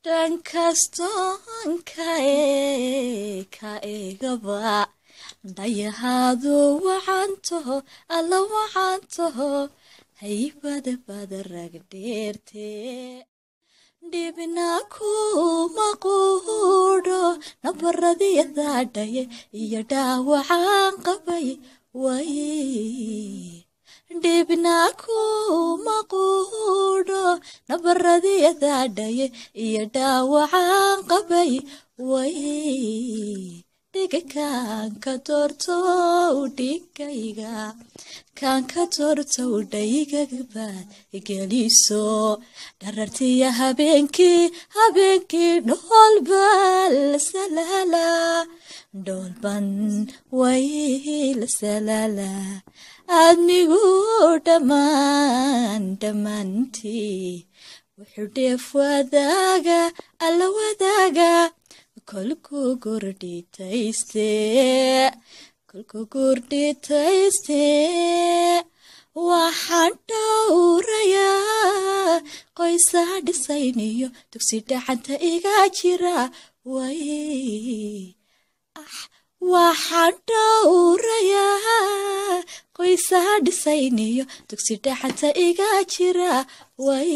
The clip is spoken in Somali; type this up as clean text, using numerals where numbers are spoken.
dhankaston ka eegaba dayahaadu wacantaho alla wacantaho haybada bada ragdheerte dhibna kuma quudho nabaradiyadaadhaye iyo dhaawacaan qabay way dhibna kuma quudho nabaradiyadaadhaye iyo dhaawacaan qabay way dhiga kaanka doortow dhigayga kaanka doortow dhaygagbaad igeliso dharartiya habeenkii dhoolban la salaala dhoolban way la salaala aadmigu dhammaantii wuxuu dheef wadaaga alla wadaaga kolku gurdhitayste waxaan dhowrayaa qoysaa dhisayniyo dugsi dhacanta iga jira way waxaan dhowrayaa qoysaa dhisayniyo dugsi dhacanta iga jira way